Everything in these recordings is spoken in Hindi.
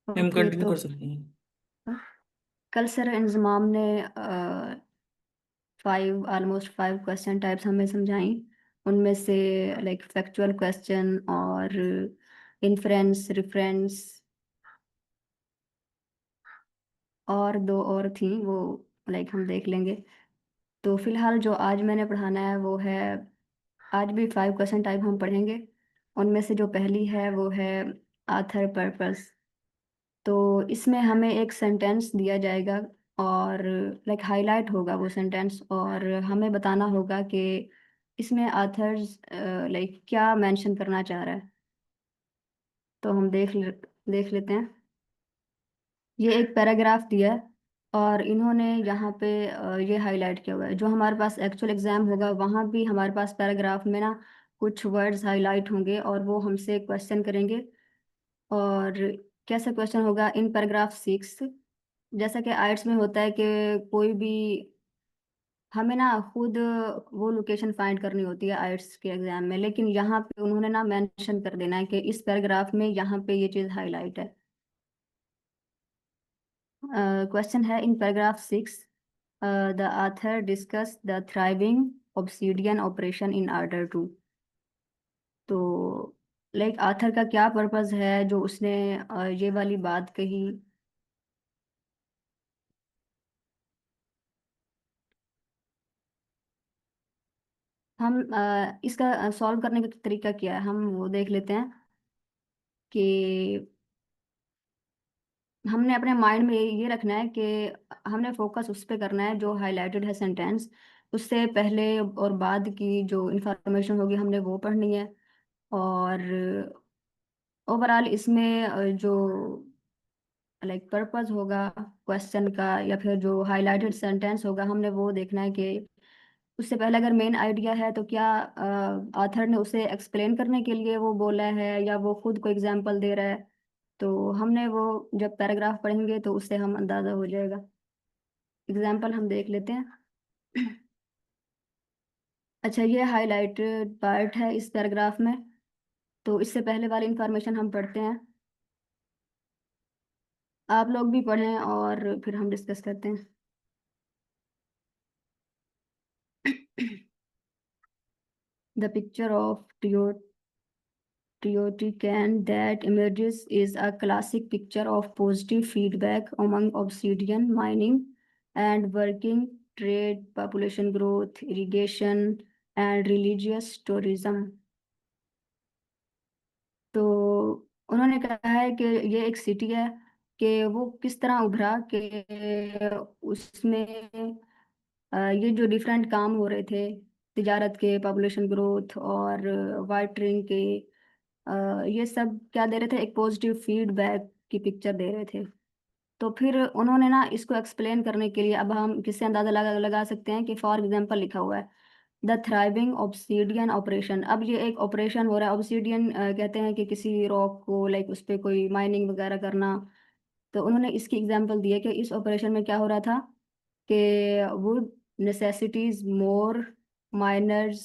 हम ओके कंटिन्यू तो कर सकते हैं। कल सर इंजमाम ने ऑलमोस्ट 5 क्वेश्चन टाइप्स हमें समझाई। उनमें से लाइक फैक्चुअल क्वेश्चन और इन्फ्रेंस रिफरेंस और दो और थी, वो लाइक हम देख लेंगे। तो फिलहाल जो आज मैंने पढ़ाना है वो है, आज भी 5 क्वेश्चन टाइप हम पढ़ेंगे। उनमें से जो पहली है वो है आथर पर्पस। तो इसमें हमें एक सेंटेंस दिया जाएगा और लाइक हाईलाइट होगा वो सेंटेंस, और हमें बताना होगा कि इसमें आथर्स लाइक क्या मेंशन करना चाह रहा है। तो हम देख लेते हैं। ये एक पैराग्राफ दिया है और इन्होंने यहाँ पे ये हाईलाइट किया हुआ है। जो हमारे पास एक्चुअल एग्जाम होगा वहाँ भी हमारे पास पैराग्राफ में ना कुछ वर्ड्स हाईलाइट होंगे और वो हमसे क्वेश्चन करेंगे। और कैसा क्वेश्चन होगा इन पैराग्राफ 6, जैसा कि आइट्स में होता है कि कोई भी हमें ना खुद वो लोकेशन फाइंड करनी होती है आइट्स के एग्जाम में, लेकिन यहाँ पे उन्होंने ना मेंशन कर देना है कि इस पैराग्राफ में यहाँ पे ये चीज़ हाईलाइट है। क्वेश्चन है in paragraph 6, the author discuss the thriving obsidian operation in order to. तो लाइक आथर का क्या पर्पस है जो उसने ये वाली बात कही। इसका सॉल्व करने का तरीका क्या है हम वो देख लेते हैं कि हमने अपने माइंड में ये रखना है कि हमने फोकस उस पे करना है जो हाईलाइटेड है सेंटेंस। उससे पहले और बाद की जो इंफॉर्मेशन होगी हमने वो पढ़नी है। और ओवरऑल इसमें जो लाइक पर्पस होगा क्वेश्चन का या फिर जो हाईलाइटेड सेंटेंस होगा हमने वो देखना है कि उससे पहले अगर मेन आइडिया है तो क्या ऑथर ने उसे एक्सप्लेन करने के लिए वो बोला है या वो खुद को एग्जाम्पल दे रहा है। तो हमने वो जब पैराग्राफ पढ़ेंगे तो उससे हम अंदाजा हो जाएगा। एग्जाम्पल हम देख लेते हैं। अच्छा, ये हाईलाइटेड पार्ट है इस पैराग्राफ में। तो इससे पहले वाली इंफॉर्मेशन हम पढ़ते हैं। आप लोग भी पढ़ें और फिर हम डिस्कस करते हैं। The picture of Teotihuacan that emerges is a classic picture of positive feedback among obsidian mining and working trade, population growth, irrigation, and religious tourism। तो उन्होंने कहा है कि ये एक सिटी है कि वो किस तरह उभरा कि उसमें ये जो डिफरेंट काम हो रहे थे, तिजारत के, पॉपुलेशन ग्रोथ और वाटरिंग के, ये सब क्या दे रहे थे, एक पॉजिटिव फीडबैक की पिक्चर दे रहे थे। तो फिर उन्होंने ना इसको एक्सप्लेन करने के लिए अब हम किससे अंदाजा लगा सकते हैं कि फॉर एग्जांपल लिखा हुआ है द थ्राइविंग ऑब्सीडियन ऑपरेशन। अब ये एक ऑपरेशन हो रहा है। ऑब्सीडियन कहते हैं कि किसी रॉक को लाइक उस पे कोई माइनिंग वगैरह करना। तो उन्होंने इसकी एग्जांपल दी है कि इस ऑपरेशन में क्या हो रहा था कि would necessities more miners,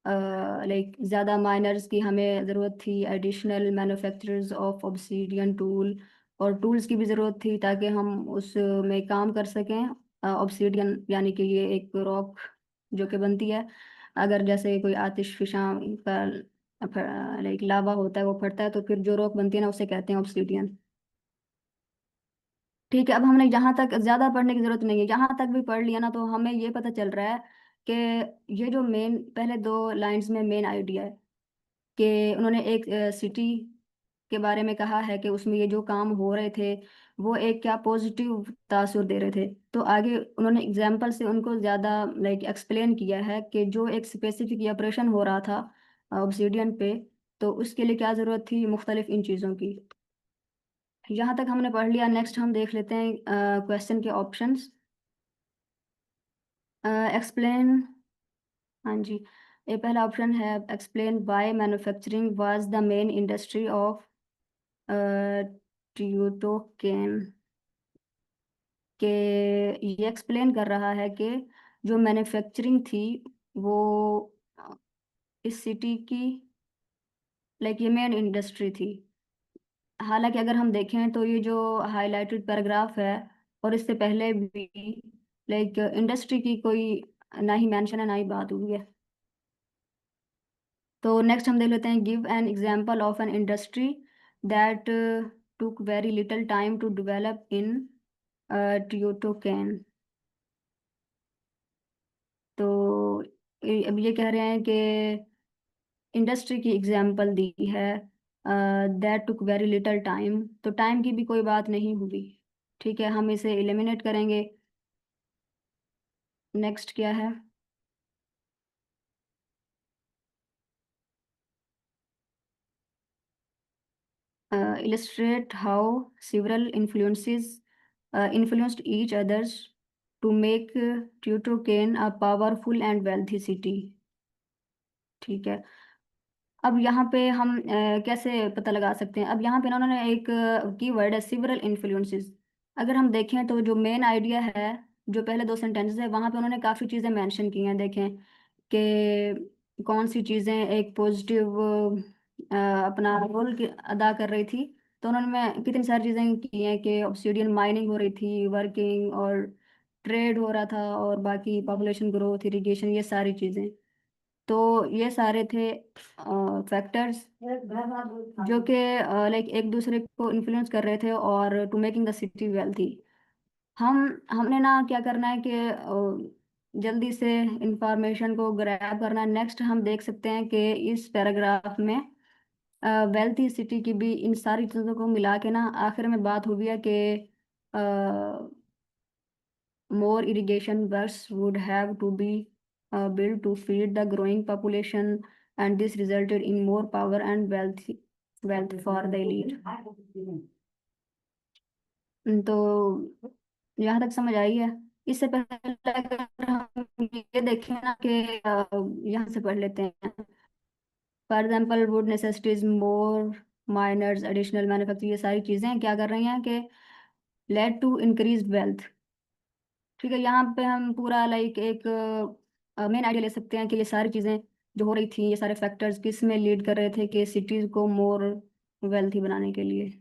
like ज़्यादा माइनर्स की हमें ज़रूरत थी, additional manufacturers of obsidian tool, और टूल्स की भी ज़रूरत थी ताकि हम उसमें काम कर सकें। ऑब्सीडियन यानी कि ये एक रॉक जो कि बनती है अगर जैसे कोई आतिशफिशां का लाइक लावा होता है वो फटता है तो फिर जो रॉक बनती है ना उसे कहते हैं ऑब्सीडियन। ठीक है, अब हमने यहाँ तक ज़्यादा पढ़ने की ज़रूरत नहीं है, यहाँ तक भी पढ़ लिया ना तो हमें ये पता चल रहा है कि ये जो मेन पहले 2 लाइंस में मेन आइडिया है कि उन्होंने एक सिटी के बारे में कहा है कि उसमें ये जो काम हो रहे थे वो एक क्या पॉजिटिव तासुर दे रहे थे। तो आगे उन्होंने एग्जाम्पल से उनको ज़्यादा लाइक एक्सप्लेन किया है कि जो एक स्पेसिफिक ऑपरेशन हो रहा था ऑब्सीडियन पे, तो उसके लिए क्या ज़रूरत थी मुख्तलिफ इन चीज़ों की। यहाँ तक हमने पढ़ लिया। नेक्स्ट हम देख लेते हैं क्वेश्चन के ऑप्शंस। एक्सप्लेन, हाँ जी, ये पहला ऑप्शन है explain why manufacturing was the main industry of ट्यूटोकेन। के ये एक्सप्लेन कर रहा है कि जो मैन्युफैक्चरिंग थी वो इस सिटी की लाइक ये मेन इंडस्ट्री थी। हालांकि अगर हम देखें तो ये जो हाईलाइटेड पैराग्राफ है और इससे पहले भी लाइक इंडस्ट्री की कोई ना ही मेंशन है ना ही बात हुई है। तो नेक्स्ट हम देख लेते हैं, give an example of an industry that took very little time to develop in ट्योटो कैन। तो अब ये कह रहे हैं कि इंडस्ट्री की एग्जांपल दी है that took very little time, तो टाइम की भी कोई बात नहीं हुई। ठीक है, हम इसे एलिमिनेट करेंगे। नेक्स्ट क्या है? illustrate how several influences influenced each others to make Teutoburg a powerful and wealthy city। ठीक है, अब यहाँ पे हम कैसे पता लगा सकते हैं? अब यहाँ पे ना उन्होंने एक कीवर्ड है सिवरल इन्फ्लुएंसेस। अगर हम देखें तो जो मेन आइडिया है, जो पहले दो सेंटेंसेस है वहाँ पे उन्होंने काफ़ी चीज़ें मेंशन की हैं। देखें कि कौन सी चीज़ें एक पॉजिटिव अपना रोल अदा कर रही थी। तो उन्होंने कितनी सारी चीज़ें की हैं कि ऑब्सिडियन माइनिंग हो रही थी, वर्किंग और ट्रेड हो रहा था, और बाकी पॉपुलेशन ग्रोथ, इरिगेशन, ये सारी चीज़ें। तो ये सारे थे फैक्टर्स जो कि लाइक एक दूसरे को इन्फ्लुएंस कर रहे थे और to making the city wealthy. हमने ना क्या करना है कि जल्दी से इंफॉर्मेशन को ग्रैब करना है। नेक्स्ट हम देख सकते हैं कि इस पैराग्राफ में वेल्थी सिटी की भी इन सारी चीज़ों को मिला के ना आखिर में बात हुई है कि more irrigation works would have to be built to feed the growing population, and this resulted in more power and wealth for the elite। तो यहाँ तक समझ आई है। इससे पहले अगर हम ये देखें ना कि यहाँ से पढ़ लेते हैं। For example would necessities more miners additional manufacture, ये सारी चीज़ें क्या कर रही हैं कि लेड टू इंक्रीज वेल्थ। ठीक है, यहाँ पे हम पूरा लाइक एक मेन आइडिया ले सकते हैं कि ये सारी चीज़ें जो हो रही थी, ये सारे फैक्टर्स किस में लीड कर रहे थे कि सिटीज़ को मोर वेल्थी बनाने के लिए।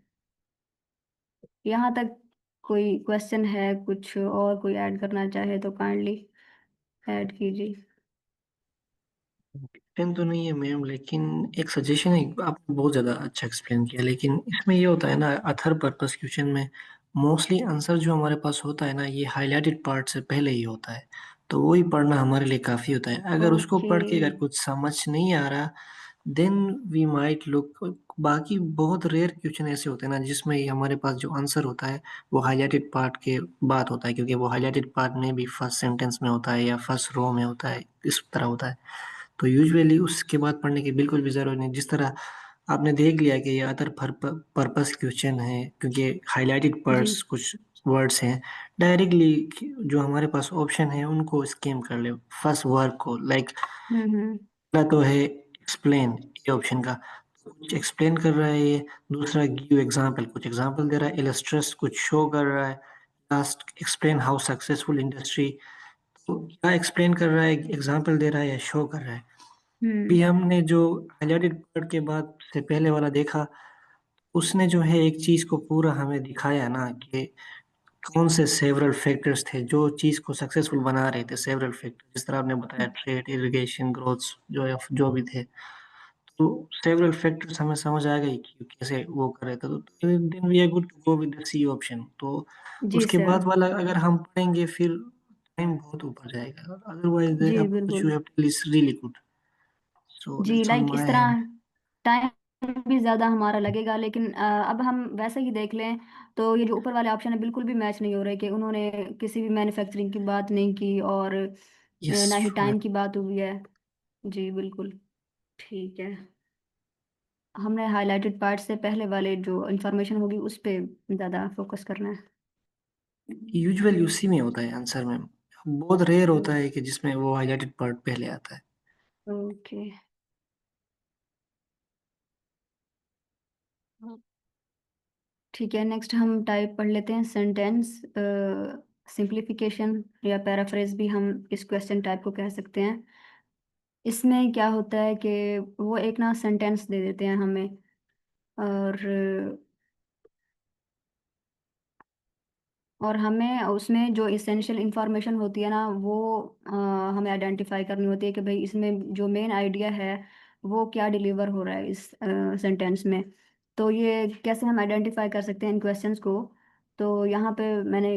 यहाँ तक कोई क्वेश्चन है? कुछ और कोई ऐड करना चाहे तो काइंडली ऐड कीजिए। एक्सप्लेन तो नहीं है मैम, लेकिन एक सजेशन है। आपने बहुत ज़्यादा अच्छा एक्सप्लेन किया, लेकिन इसमें ये होता है ना, अथर पर्पस क्वेश्चन में मोस्टली आंसर जो हमारे पास होता है ना, ये हाईलाइटेड पार्ट से पहले ही होता है। तो वही पढ़ना हमारे लिए काफ़ी होता है। अगर उसको ओके। पढ़ के अगर कुछ समझ नहीं आ रहा, देन वी माइट लुक। बाकी बहुत रेयर क्वेश्चन ऐसे होते हैं ना जिसमें ये हमारे पास जो आंसर होता है वो हाईलाइटेड पार्ट के बाद होता है, क्योंकि वो हाईलाइटेड पार्ट में भी फर्स्ट सेंटेंस में होता है या फर्स्ट रो में होता है, इस तरह होता है। तो यूजुअली उसके बाद पढ़ने की बिल्कुल भी ज़रूरत नहीं। जिस तरह आपने देख लिया कि ये अदर पर्पस क्वेश्चन है, क्योंकि हाईलाइटेड जी। पर्स कुछ वर्ड्स हैं, डायरेक्टली जो हमारे पास ऑप्शन है उनको स्किम कर ले, फर्स्ट वर्ड को। लाइक हम्म। पहला तो है एक्सप्लेन, ये ऑप्शन का तो कुछ एक्सप्लेन कर रहा है ये। दूसरा गिव एग्जांपल, कुछ एग्जांपल दे रहा है। इलस्ट्रेट, कुछ शो कर रहा है। Last explain how successful industry, तो क्या एक्सप्लेन कर रहा है, एग्जांपल दे रहा है या शो कर रहा है। अभी हम्म। हमने जो हाइलाइटेड वर्ड के बाद से पहले वाला देखा, उसने जो है एक चीज को पूरा हमें दिखाया ना कि कौन से सेवरल फैक्टर्स थे जो चीज को सक्सेसफुल बना रहे थे। सेवरल फैक्टर जिस तरह आपने बताया, ट्रेड, इरिगेशन, ग्रोथ, जो भी थे, तो सेवरल फैक्टर्स हमें समझ आ गई कि कैसे वो कर रहे थे। तो then we are good to go with the C option. तो जी उसके सर। बाद वाला अगर हम पढ़ेंगे फिर टाइम बहुत ऊपर जाएगा। अदरवाइज द जी अप्रोच बिल्कुल। You have tell is really good. So जी दैट्स ऑन लाइक इस माय तरह एंड। टाइम भी ज़्यादा हमारा लगेगा, लेकिन अब हम वैसे ही देख लें तो ये जो ऊपर वाले ऑप्शन है बिल्कुल भी मैच नहीं हो रहे कि उन्होंने किसी भी मैन्युफैक्चरिंग की बात नहीं की और यस ना ही श्योर। टाइम की बात हुई है। जी बिल्कुल। ठीक है, हमने हाइलाइटेड पार्ट से पहले वाले जो इंफॉर्मेशन होगी उस पे ज़्यादा फोकस करना है। यूजुअली उसी में होता है आंसर में। बहुत रेयर होता है कि जिसमें वो हाइलाइटेड पार्ट पहले आता है। ओके। ठीक है, नेक्स्ट हम टाइप पढ़ लेते हैं सेंटेंस सिंप्लीफिकेशन, या पैराफ्रेज भी हम इस क्वेश्चन टाइप को कह सकते हैं। इसमें क्या होता है कि वो एक ना सेंटेंस दे देते हैं हमें, और और हमें उसमें जो इसेंशियल इंफॉर्मेशन होती है ना वो अ, हमें आइडेंटिफाई करनी होती है कि भाई इसमें जो मेन आइडिया है वो क्या डिलीवर हो रहा है इस सेंटेंस में। तो ये कैसे हम आइडेंटिफाई कर सकते हैं इन क्वेश्चंस को। तो यहाँ पे मैंने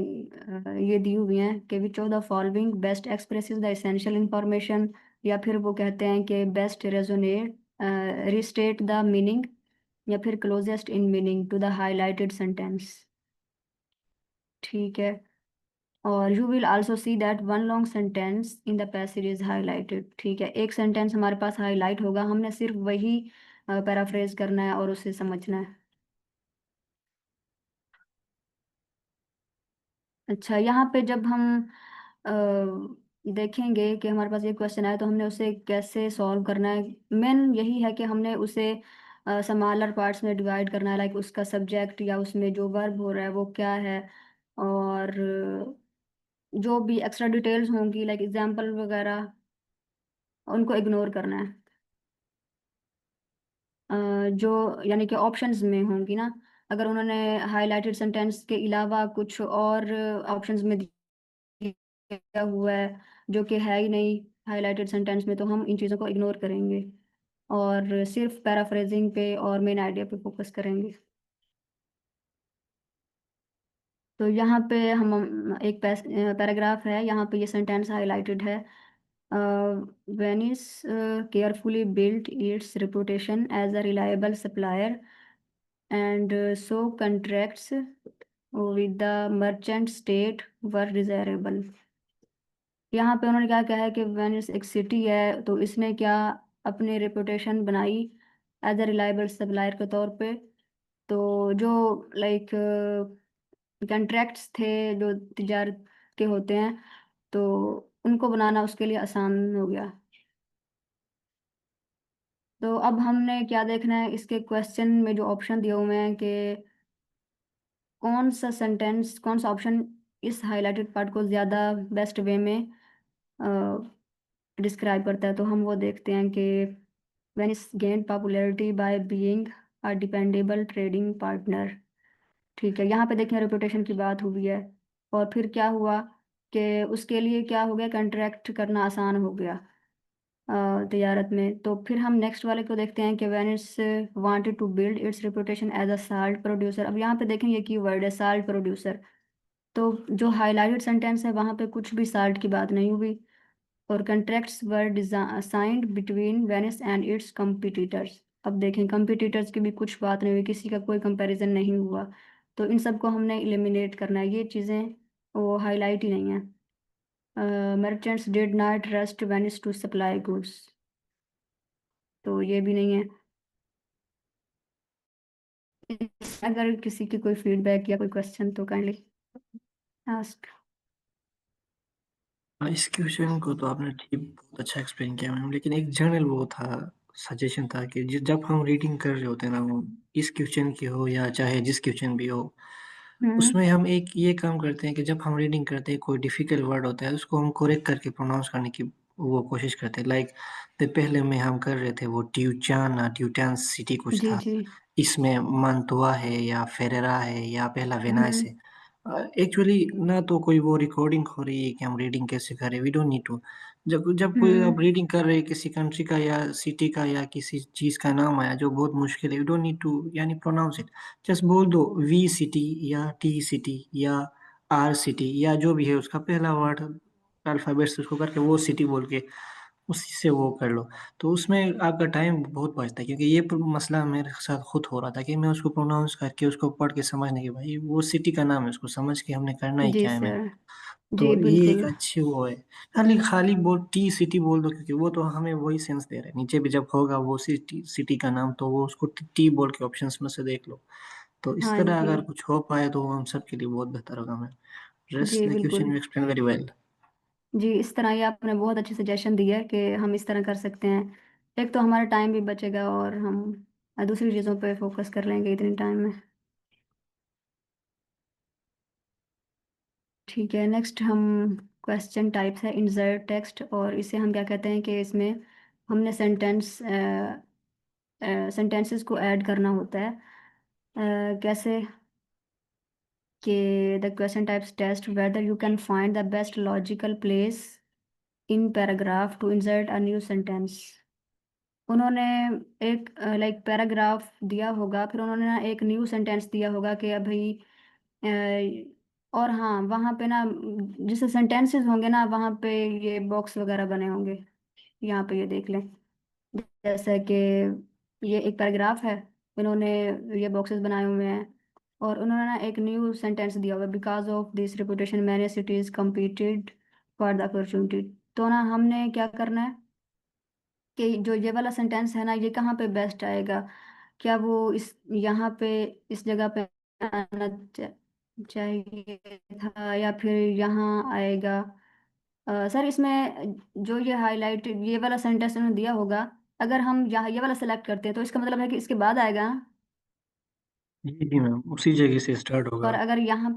ये दी हुई हैं कि which of the following best expresses the essential information, या फिर वो कहते हैं कि best resonate restate the meaning, या फिर closest in meaning to the highlighted sentence. ठीक है। और you will also see that one long sentence in the passage is highlighted. ठीक है, एक सेंटेंस हमारे पास हाईलाइट होगा, हमने सिर्फ वही पैराफ्रेज करना है और उसे समझना है। अच्छा, यहाँ पे जब हम देखेंगे कि हमारे पास एक क्वेश्चन आया तो हमने उसे कैसे सॉल्व करना है। मेन यही है कि हमने उसे स्मॉलर पार्ट्स में डिवाइड करना है, लाइक उसका सब्जेक्ट या उसमें जो वर्ब हो रहा है वो क्या है, और जो भी एक्स्ट्रा डिटेल्स होंगी लाइक एग्जाम्पल वगैरह उनको इग्नोर करना है। जो यानी कि ऑप्शंस में होंगी ना, अगर उन्होंने हाईलाइटेड सेंटेंस के अलावा कुछ और ऑप्शंस में दिया हुआ है जो कि है ही नहीं हाईलाइटेड सेंटेंस में, तो हम इन चीज़ों को इग्नोर करेंगे और सिर्फ पैराफ्रेजिंग पे और मेन आइडिया पे फोकस करेंगे। तो यहाँ पे हम एक पैराग्राफ है, यहाँ पे ये सेंटेंस हाईलाइटेड है। Venice carefully built its reputation as a reliable supplier and so contracts with the merchant state were desirable। यहाँ पे उन्होंने क्या कहा है कि वेनिस एक सिटी है तो इसने क्या अपनी रेपुटेशन बनाई एज अ रिलायबल सप्लायर के तौर पे। तो जो लाइक कॉन्ट्रैक्ट्स थे जो तिजारत के होते हैं, तो उनको बनाना उसके लिए आसान हो गया। तो अब हमने क्या देखना है, इसके क्वेश्चन में जो ऑप्शन दिए हुए हैं कि कौन सा सेंटेंस, कौन सा ऑप्शन इस हाईलाइटेड पार्ट को ज़्यादा बेस्ट वे में डिस्क्राइब करता है, तो हम वो देखते हैं कि Venice gain popularity by being a dependable trading partner. ठीक है, यहाँ पे देखें रेपुटेशन की बात हुई है, और फिर क्या हुआ कि उसके लिए क्या हो गया, कंट्रैक्ट करना आसान हो गया तिजारत में। तो फिर हम नेक्स्ट वाले को देखते हैं कि Venice wanted to build its reputation as a salt producer. अब यहाँ पे देखें ये की वर्ड है साल्ट प्रोड्यूसर, तो जो हाईलाइटेड सेंटेंस है वहाँ पे कुछ भी साल्ट की बात नहीं हुई। और contracts were signed between Venice and its competitors. अब देखें कंपिटिटर्स की भी कुछ बात नहीं हुई, किसी का कोई कंपैरिजन नहीं हुआ। तो इन सबको हमने एलिमिनेट करना है, ये चीज़ें वो हाईलाइट ही नहीं है। Merchants did not trust Venice to supply goods, तो ये भी नहीं है। अगर किसी की कोई फीडबैक या कोई क्वेश्चन तो काइंडली आस्क। हाँ, इस क्वेश्चन को तो आपने ठीक बहुत अच्छा एक्सप्लेन किया मैम, लेकिन एक जनरल वो था, सजेशन था कि जब हम रीडिंग कर रहे होते हैं ना, वो इस क्वेश्चन की हो या चाहे जिस क्वेश्चन भी हो, हम्म। उसमें हम एक ये काम करते हैं कि जब हम रीडिंग करते हैं कोई डिफिकल्ट वर्ड होता है उसको हम कोरेक्ट करके प्रोनाउंस करने की वो कोशिश करते हैं। लाइक तो पहले में हम कर रहे थे वो ट्यूचाना ट्यूटान सिटी कुछ जी था, जी। इसमें मंतुआ है या फेरेरा है या पहला वेनाइस हम्म है। एक्चुअली ना तो कोई वो रिकॉर्डिंग हो रही है कि हम रीडिंग कैसे करें, वी डोंट नीड टू। जब जब कोई हम्म आप रीडिंग कर रहे हैं किसी कंट्री का या सिटी का या किसी चीज़ का नाम आया जो बहुत मुश्किल है, यू डोंट नीड टू यानी प्रोनाउंस इट, जस्ट बोल दो वी सिटी या टी सिटी या आर सिटी या जो भी है उसका पहला वर्ड अल्फ़ाबेट से उसको करके वो सिटी बोल के उसी से वो कर लो। तो उसमें आपका टाइम बहुत बचता है, क्योंकि ये मसला मेरे साथ खुद हो रहा था कि मैं उसको प्रोनाउंस करके उसको पढ़ के समझने के भाई वो सिटी का नाम है उसको समझ के हमने करना ही जी क्या है मेन। सर। जी तो ये एक बिल्कुल। अच्छी वो है। खाली खाली बोल टी सिटी बोल दो क्योंकि वो तो हमें वही सेंस दे रहा है, नीचे भी जब होगा वो सिटी सिटी का नाम तो वो उसको टी बोल के ऑप्शंस में से देख लो। तो इस हाँ तरह जी। अगर कुछ हो पाए तो वो हम सबके लिए बहुत बेहतर होगा मैम। जी रेस्ट द क्वेश्चन बिल्कुल। You explain very well. जी, इस तरह ही आपने बहुत अच्छी सजेशन दी है कि हम इस तरह कर सकते हैं। एक तो हमारा टाइम भी बचेगा और हम दूसरी चीज़ों पे फोकस कर लेंगे इतने टाइम में। ठीक है, नेक्स्ट हम क्वेश्चन टाइप्स है इंसर्ट टेक्स्ट, और इसे हम क्या कहते हैं कि इसमें हमने सेंटेंसेस को ऐड करना होता है। कैसे, कि the question types test whether you can find the best logical place in paragraph to insert a new sentence. उन्होंने एक लाइक पैराग्राफ दिया होगा, फिर उन्होंने ना एक न्यू सेंटेंस दिया होगा कि अभी और हाँ वहाँ पे ना जैसे सेंटेंसेस होंगे ना वहाँ पे ये बॉक्स वगैरह बने होंगे। यहाँ पे ये देख लें, जैसे कि ये एक पैराग्राफ है, इन्होंने ये बॉक्सेस बनाए हुए हैं और उन्होंने ना एक न्यू सेंटेंस दिया हुआ है, because of this reputation many cities competed for the opportunity. तो ना हमने क्या करना है कि जो ये वाला सेंटेंस है ना ये कहाँ पे बेस्ट आएगा, क्या वो इस यहाँ पे इस जगह पे आना चाहिए था या फिर यहाँ आएगा। सर इसमें जो ये हाईलाइट ये वाला सेंटेंस उन्होंने दिया होगा, अगर हम यहाँ ये वाला सेलेक्ट करते हैं तो इसका मतलब है कि इसके बाद आएगा। जी जी मैम, उसी जगह से स्टार्ट और होगा। अगर यहाँ,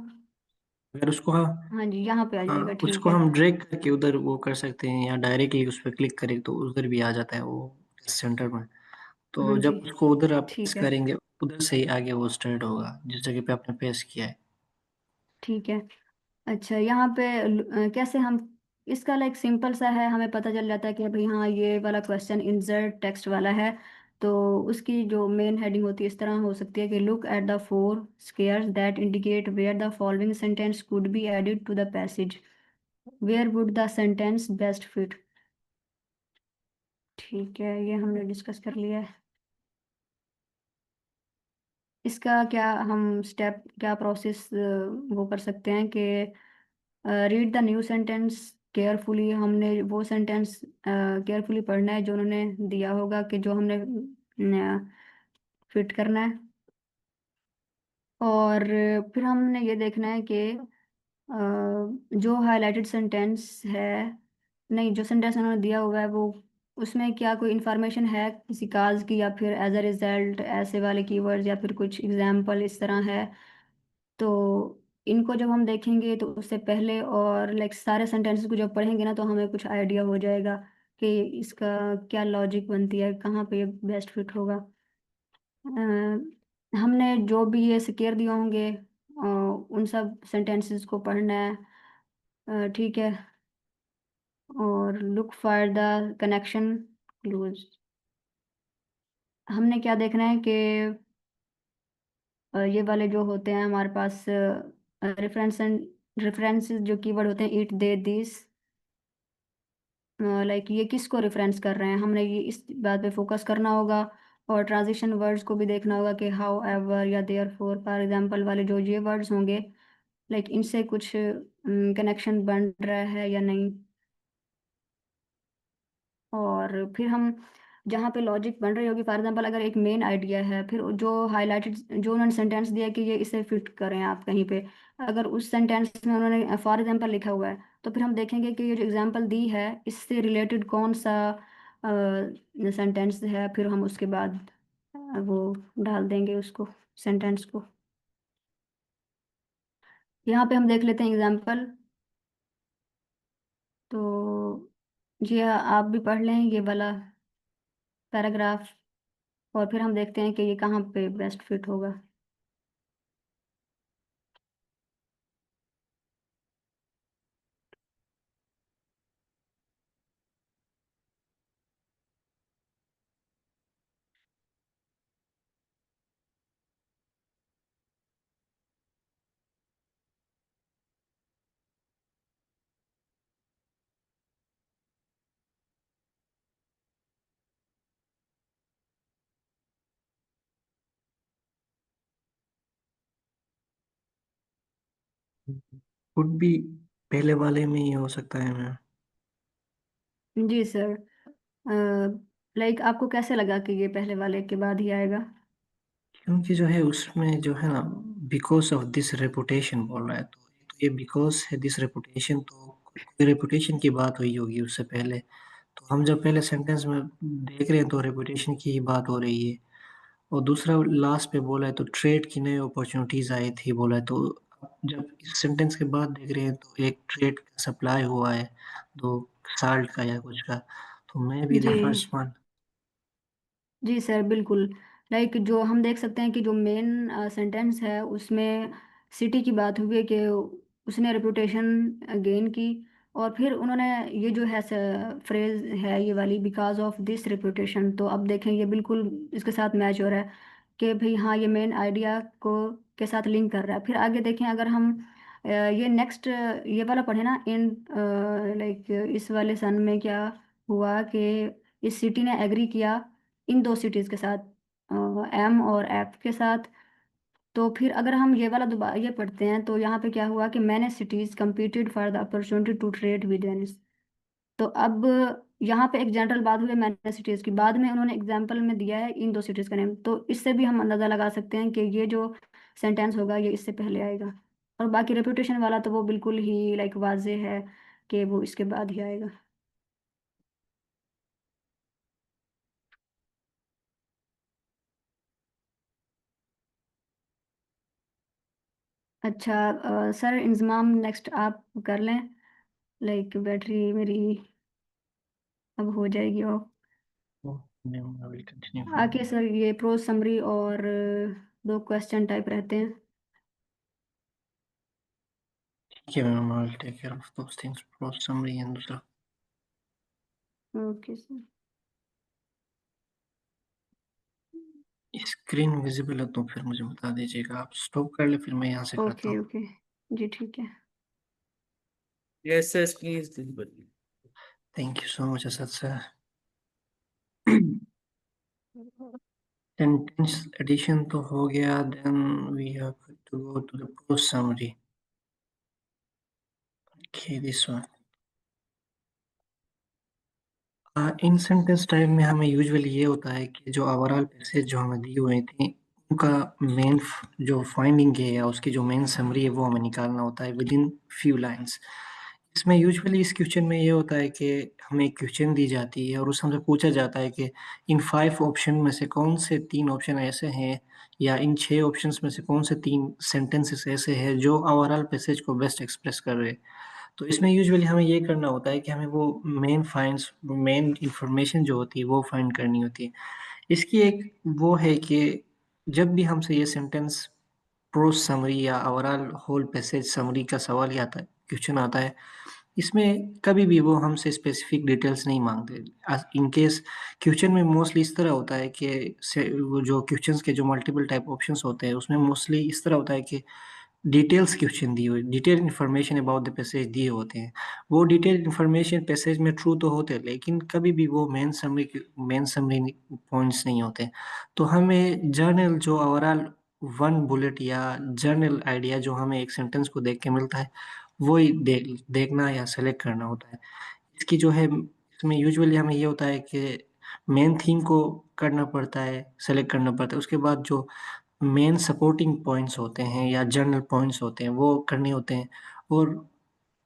अगर उसको हाँ, हाँ जी यहाँ पे आ हाँ जाएगा, ठीक उसको है। हम ड्रैग करके उधर वो कर सकते हैं, या डायरेक्टली उस पर क्लिक करें तो उधर भी आ जाता है वो सेंटर में। हाँ तो जी जब उसको उधर आप प्रेस ठीक है। करेंगे, उधर से ही आगे वो स्टार्ट होगा जिस जगह पे आपने प्रेस किया है। ठीक है। अच्छा यहाँ पे कैसे हम इसका लाइक सिंपल सा है, हमें पता चल जाता है कि भाई हाँ ये वाला क्वेश्चन इंसर्ट टेक्स्ट वाला है। तो उसकी जो मेन हेडिंग होती है इस तरह हो सकती है कि look at the four squares that indicate where the following sentence could be added to the passage, where would the sentence best fit. ठीक है, ये हमने डिस्कस कर लिया है। इसका क्या हम स्टेप क्या प्रोसेस वो कर सकते हैं कि read the new sentence carefully, हमने वो सेंटेंस केयरफुली पढ़ना है जो उन्होंने दिया होगा कि जो हमने फिट करना है। और फिर हमने ये देखना है कि जो हाईलाइटेड सेंटेंस है, नहीं जो सेंटेंस उन्होंने दिया हुआ है वो उसमें क्या कोई इंफॉर्मेशन है किसी काज की, या फिर एज अ रिजल्ट ऐसे वाले कीवर्ड्स या फिर कुछ एग्जाम्पल इस तरह है। तो इनको जब हम देखेंगे तो उससे पहले और लाइक सारे सेंटेंसेस को जब पढ़ेंगे ना तो हमें कुछ आइडिया हो जाएगा कि इसका क्या लॉजिक बनती है, कहाँ पे ये बेस्ट फिट होगा। हमने जो भी ये सिक्योर दिए होंगे उन सब सेंटेंसेस को पढ़ना है। ठीक है। और look for the connection clues, हमने क्या देखना है कि ये वाले जो होते हैं हमारे पास रेफरेंस रेफरेंसेस जो कीवर्ड होते हैं इट दे दिस, लाइक ये किसको रेफरेंस कर रहे हैं, हमने ये इस बात पे फोकस करना होगा। और ट्रांजिशन वर्ड्स को भी देखना होगा कि हाउ एवर या देयर फोर फॉर एग्जाम्पल वाले जो ये वर्ड्स होंगे लाइक इनसे कुछ कनेक्शन बन रहा है या नहीं। और फिर हम जहाँ पे लॉजिक बन रही होगी, फॉर एग्जांपल अगर एक मेन आइडिया है फिर जो हाईलाइटेड जो उन्होंने सेंटेंस दिया कि ये इसे फिट करें आप कहीं पे, अगर उस सेंटेंस में उन्होंने फॉर एग्जांपल लिखा हुआ है तो फिर हम देखेंगे कि ये जो एग्जांपल दी है इससे रिलेटेड कौन सा सेंटेंस है, फिर हम उसके बाद वो डाल देंगे उसको सेंटेंस को। यहाँ पे हम देख लेते हैं एग्जांपल। तो जी आप भी पढ़ लें ये वाला पैराग्राफ और फिर हम देखते हैं कि ये कहाँ पे बेस्ट फिट होगा। कुड भी पहले वाले में ही हो सकता है मैम। जी सर। लाइक आपको कैसे लगा कि ये पहले वाले के बाद ही आएगा। क्योंकि जो है उसमें जो है ना, बिकॉज ऑफ दिस रेपुटेशन बोल रहा है, तो ये बिकॉज है दिस रेपुटेशन, तो कोई रेपुटेशन की बात हुई होगी उससे पहले। तो हम जब पहले सेंटेंस में देख रहे हैं तो रेपुटेशन की ही बात हो रही है। और दूसरा लास्ट पे बोला है तो ट्रेड की नई अपॉर्चुनिटीज आई थी बोला है, तो जब इस सेंटेंस के बाद देख रहे हैं तो एक ट्रेड का सप्लाई हुआ है 2 साल्ट का या कुछ का, तो मैं भी जी द फर्स्ट वन। जी सर बिल्कुल। लाइक जो हम देख सकते हैं कि जो मेन सेंटेंस है उसमें सिटी की बात हुई है कि उसने रेपुटेशन गेन की, और फिर उन्होंने ये जो है फ्रेज है ये वाली, बिकॉज ऑफ दिस रेपुटेशन, तो अब देखें ये बिल्कुल इसके साथ मैच हो रहा है कि भाई हाँ ये मेन आइडिया को के साथ लिंक कर रहा है। फिर आगे देखें, अगर हम ये नेक्स्ट ये वाला पढ़े ना, इन लाइक इस वाले सन में क्या हुआ कि इस सिटी ने एग्री किया इन दो सिटीज के साथ, एम और एफ के साथ। तो फिर अगर हम ये वाला दोबारा ये पढ़ते हैं, तो यहाँ पे क्या हुआ कि मैंने cities competed for the opportunity to trade with Venice. तो अब यहाँ पे एक जनरल बात हुई मैंने सिटीज की, बाद में उन्होंने एग्जाम्पल में दिया है इन दो सिटीज का नेम, तो इससे भी हम अंदाजा लगा सकते हैं कि ये जो सेंटेंस होगा ये इससे पहले आएगा। और बाकी रेपुटेशन वाला तो वो बिल्कुल ही लाइक वाजे है कि वो इसके बाद ही आएगा। अच्छा सर इंजमाम नेक्स्ट आप कर लें, लाइक बैटरी मेरी अब हो जाएगी ऑफ। तो I will continue आके from सर ये प्रोज समरी और दो क्वेश्चन टाइप रहते हैं। ठीक है ma'am, I will take care of those things, pro summary and दूसरा। Okay sir. स्क्रीन विजिबल है तो फिर मुझे बता दीजिएगा, आप स्टॉप कर ले फिर मैं यहाँ से करता ओके हूँ। ओके जी ठीक है। Yes, sir, screen is visible. Thank you so much Asad sir. Sentence addition तो हो गया, then we have to go to the pro summary. Okay this one. इन सेंटेंस टाइप में हमें यूजुअली ये होता है कि जो ओवरऑल पैसेज जो हमें दी हुई थी उनका मेन जो फाइंडिंग है या उसकी जो मेन समरी है वो हमें निकालना होता है विद इन फ्यू लाइंस। इसमें यूजुअली इस क्वेश्चन में ये होता है कि हमें एक क्वेश्चन दी जाती है और उससे हमसे पूछा जाता है कि इन 5 ऑप्शन में से कौन से 3 ऑप्शन ऐसे हैं या इन 6 ऑप्शंस में से कौन से 3 सेंटेंसेस ऐसे हैं जो ओवरऑल पैसेज को बेस्ट एक्सप्रेस कर रहे हैं। तो इसमें यूजुअली हमें ये करना होता है कि हमें वो मेन इंफॉर्मेशन जो होती है वो फाइंड करनी होती है। इसकी एक वो है कि जब भी हमसे ये सेंटेंस प्रोज समरी या ओवरऑल होल पैसेज समरी का सवाल ही आता है, क्वेश्चन आता है, इसमें कभी भी वो हमसे स्पेसिफिक डिटेल्स नहीं मांगते। इन केस क्वेश्चन में मोस्टली इस तरह होता है कि वो जो क्वेश्चंस के जो मल्टीपल टाइप ऑप्शंस होते हैं उसमें मोस्टली इस तरह होता है कि डिटेल्स क्वेश्चन दी हुई, detail information about the passage दिए होते हैं। वो डिटेल इन्फॉर्मेशन पैसेज में ट्रू तो होते हैं लेकिन कभी भी वो मेन समरी पॉइंट्स नहीं होते। तो हमें जर्नल जो ओवरऑल वन बुलेट या जर्नल आइडिया जो हमें एक सेंटेंस को देख के मिलता है वो ही देखना या सेलेक्ट करना होता है। इसकी जो है इसमें यूजुअली हमें ये होता है कि मेन थीम को करना पड़ता है, सेलेक्ट करना पड़ता है। उसके बाद जो मेन सपोर्टिंग पॉइंट्स होते हैं या जनरल पॉइंट्स होते हैं वो करने होते हैं और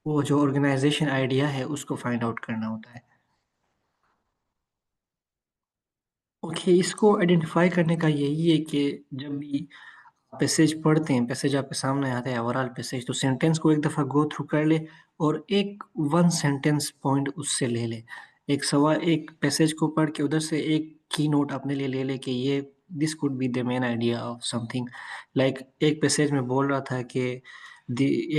वो जो ऑर्गेनाइजेशन आइडिया है उसको फाइंड आउट करना होता है। ओके, इसको आइडेंटिफाई करने का यही है कि जब भी पैसेज पढ़ते हैं, पैसेज आपके सामने आता है ओवरऑल पैसेज, तो सेंटेंस को एक दफ़ा गो थ्रू कर ले और एक वन सेंटेंस पॉइंट उससे ले ले। एक सवाल एक पैसेज को पढ़ के उधर से एक की नोट अपने लिए ले ले कि ये this could be the main idea of something. Like एक पैसेज में बोल रहा था कि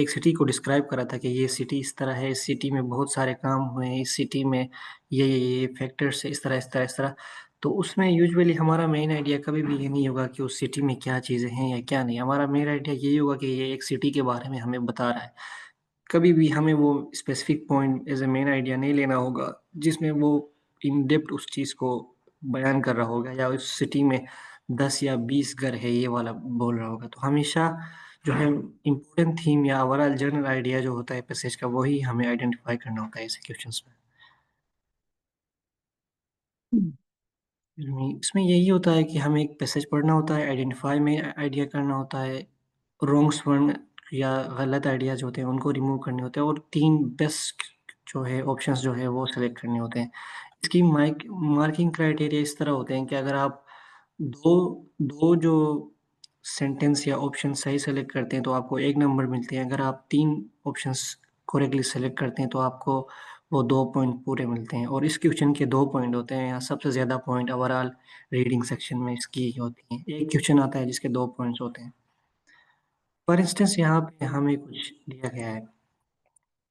एक सिटी को डिस्क्राइब कर रहा था कि ये सिटी इस तरह है, इस सिटी में बहुत सारे काम हुए हैं, इस सिटी में ये फैक्टर्स है, इस तरह इस तरह इस तरह। तो उसमें यूजुअली हमारा मेन आइडिया कभी भी ये नहीं होगा कि उस सिटी में क्या चीज़ें हैं या क्या नहीं। हमारा मेन आइडिया यही होगा कि ये एक सिटी के बारे में हमें बता रहा है। कभी भी हमें वो specific point as a main idea नहीं लेना होगा जिसमें वो इन डेप्थ उस चीज़ को बयान कर रहा होगा या उस सिटी में 10 या 20 घर है ये वाला बोल रहा होगा। तो हमेशा जो है इम्पोर्टेंट थीम या ओवरऑल जनरल आइडिया जो होता है पैसेज का वही हमें आइडेंटिफाई करना होता है ऐसे क्वेश्चंस में। इसमें यही होता है कि हमें एक पैसेज पढ़ना होता है, आइडेंटिफाई में आइडिया करना होता है, रॉन्ग्स वर्ण या गलत आइडियाज होते हैं उनको रिमूव करने होते हैं और 3 बेस्ट जो है ऑप्शंस जो है वो सेलेक्ट करने होते हैं। इसकी मार्किंग क्राइटेरिया इस तरह होते हैं कि अगर आप दो दो जो सेंटेंस या ऑप्शन सही सेलेक्ट करते हैं तो आपको 1 नंबर मिलते हैं। अगर आप 3 ऑप्शंस करेक्टली सेलेक्ट करते हैं तो आपको वो 2 पॉइंट पूरे मिलते हैं और इस क्वेश्चन के 2 पॉइंट होते हैं। यहाँ सबसे ज़्यादा पॉइंट ओवरऑल रीडिंग सेक्शन में इसकी होती हैं। एक क्वेश्चन आता है जिसके 2 पॉइंट्स होते हैं। फॉर इंस्टेंस यहाँ पे हमें कुछ दिया गया है।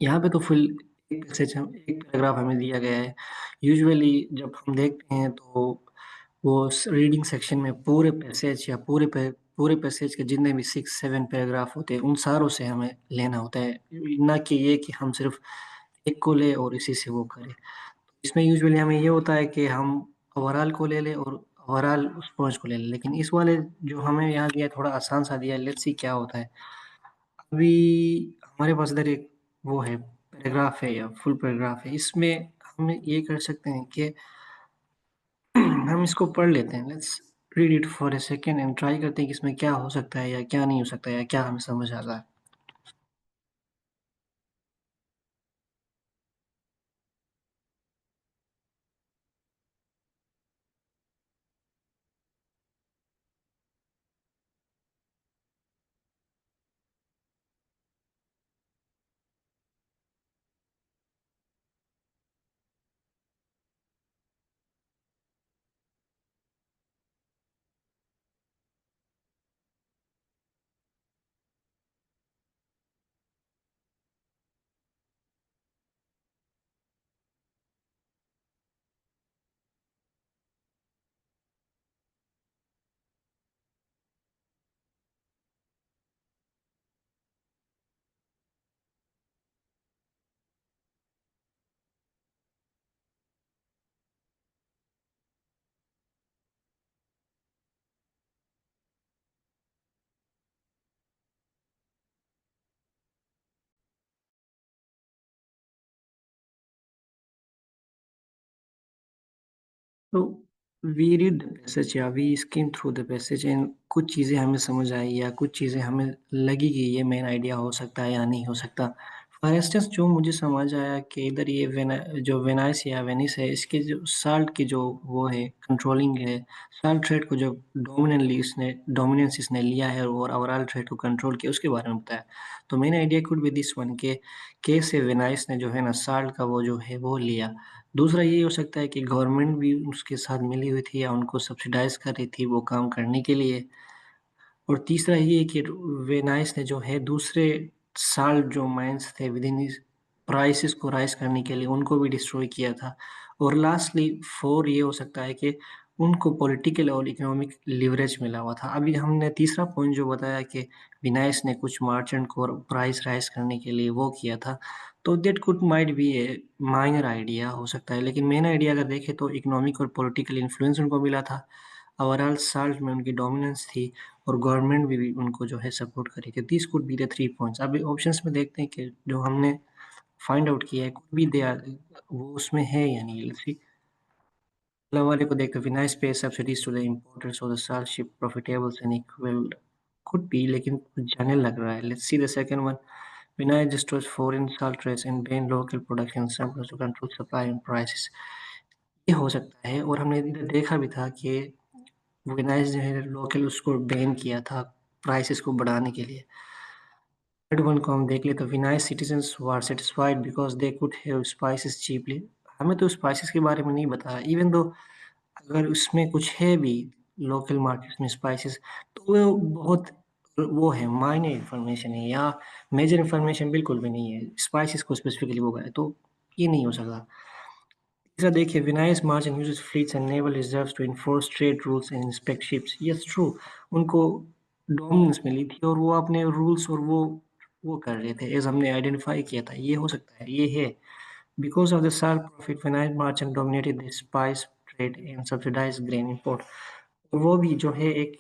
यहाँ पे तो फुल एक पैसेज हम एक पैराग्राफ हमें दिया गया है। यूजुअली जब हम देखते हैं तो वो रीडिंग सेक्शन में पूरे पैसेज या पूरे पैसेज के जितने भी 6-7 पैराग्राफ होते हैं उन सारों से हमें लेना होता है, ना कि ये कि हम सिर्फ एक को ले और इसी से वो करें। इसमें यूजुअली हमें ये होता है कि हम ओवरऑल को ले लें और ओवरऑल उस पॉइंट्स को ले लें, लेकिन इस वाले जो हमें यहाँ दिया है थोड़ा आसान सा दिया है। लेट्स सी क्या होता है। अभी हमारे पास इधर एक वो है, पैराग्राफ है या फुल पैराग्राफ है। इसमें हम ये कर सकते हैं कि हम इसको पढ़ लेते हैं। Let's read it for a second and try करते हैं कि इसमें क्या हो सकता है या क्या नहीं हो सकता है या क्या हमें समझ आता है। तो वी रीड द पैसेज या we skim through the passage and कुछ चीज़ें हमें समझ आई या कुछ चीज़ें हमें लगी कि ये मेन आइडिया हो सकता है या नहीं हो सकता। फॉर इंस्टेंस जो मुझे समझ आया कि इधर ये जो वेनाइस या वेनिस है इसके जो साल्ट की जो वो है कंट्रोलिंग है, साल्ट ट्रेड को जो डोमिनेंस इसने लिया है और ओवरऑल ट्रेड को कंट्रोल किया उसके बारे में बताया। तो main idea could be this one के कैसे वेनाइस ने जो है ना साल्ट का वो जो है वो लिया। दूसरा ये हो सकता है कि गवर्नमेंट भी उसके साथ मिली हुई थी या उनको सब्सिडाइज़ कर रही थी वो काम करने के लिए। और तीसरा ये कि वेनाइस ने जो है दूसरे साल्ट जो माइंस थे विदिन इस प्राइसेस को राइज़ करने के लिए उनको भी डिस्ट्रॉय किया था। और लास्टली 4 ये हो सकता है कि उनको पॉलिटिकल और इकोनॉमिक लिवरेज मिला हुआ था। अभी हमने तीसरा पॉइंट जो बताया कि विनाइस ने कुछ मर्चेंट को प्राइस राइज़ करने के लिए वो किया था। तो that could might be A minor idea हो सकता है, लेकिन मेन आइडिया अगर देखें तो इकोनॉमिक और पॉलिटिकल इन्फ्लुएंस उनको मिला था। ओवरऑल साल्ट में उनकी डोमिनेंस थी और गवर्नमेंट भी उनको जो है सपोर्ट करेगी। This could be the 3 points. अभी ऑप्शंस में देखते हैं कि जो हमने फाइंड आउट किया है कुड बी दे आर वो उसमें है या नहीं। Let's see. पहला वाले को देखते हैं, Venice pay subsidies to the importers of the salt ship profitable and equal could be, लेकिन कुछ जनरल लग रहा है। Let's see the second one. Vinay destroys foreign salt trades and ban local production samples to control supply and prices। ये हो सकता है और हमने इधर देखा भी था कि विनाइस जो है लोकल उसको बैन किया था प्राइसेस को बढ़ाने के लिए। थर्ड वन को हम देख ले तो Venice citizens were satisfied because they could have spices cheaply. हमें तो स्पाइसेस के बारे में नहीं बताया, इवन दो अगर उसमें कुछ है भी लोकल मार्केट्स में स्पाइसेस तो वो बहुत वो है मायने इन्फॉर्मेशन है या मेजर इन्फॉर्मेशन बिल्कुल भी नहीं है स्पाइसेस को स्पेसिफिकली वो है, तो ये नहीं हो सकता। तीसरा देखिए, Venice march and uses fleets and naval reserves to enforce trade rules and inspect ships. Yes true, उनको डोमिनेंस मिली थी और वो अपने रूल्स और वो कर रहे थे एज हमने आइडेंटिफाई किया था। ये हो सकता है, ये है। Because of the salt profit, Vinyl merchant dominated the spice trade and subsidized grain import। वो भी जो है एक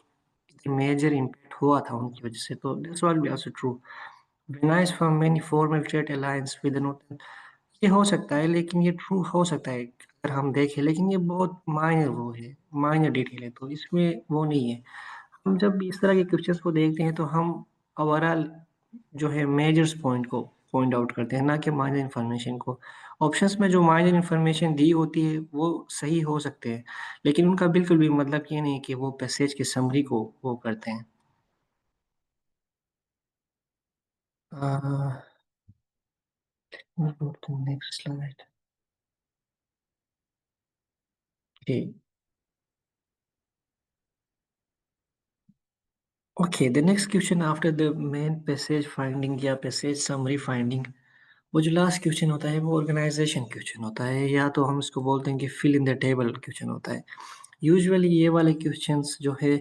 मेजर इम्पैक्ट हुआ था उनकी वजह से, तो that's all be also true. Vinyl from many formal trade alliance with the northern। ये हो सकता है, लेकिन ये ट्रू हो सकता है अगर हम देखें, लेकिन ये बहुत माइनर वो है, माइनर डिटेल है, तो इसमें वो नहीं है। हम जब इस तरह के क्वेश्चंस को देखते हैं तो हम ओवरऑल जो है मेजर्स पॉइंट को पॉइंट आउट करते हैं, ना कि माइनर इन्फॉर्मेशन को। ऑप्शंस में जो माइनर इन्फॉर्मेशन दी होती है वो सही हो सकते हैं, लेकिन उनका बिल्कुल भी मतलब ये नहीं कि वो पैसेज की समरी को वो करते हैं। Next slide. जी। Okay, the next question after the main passage finding या passage summary finding, वो जो लास्ट क्वेश्चन होता है वो ऑर्गेनाइजेशन क्वेश्चन होता है, या तो हम इसको बोलते हैं कि fill in the table question होता है। यूजुअली ये वाले क्वेश्चंस जो है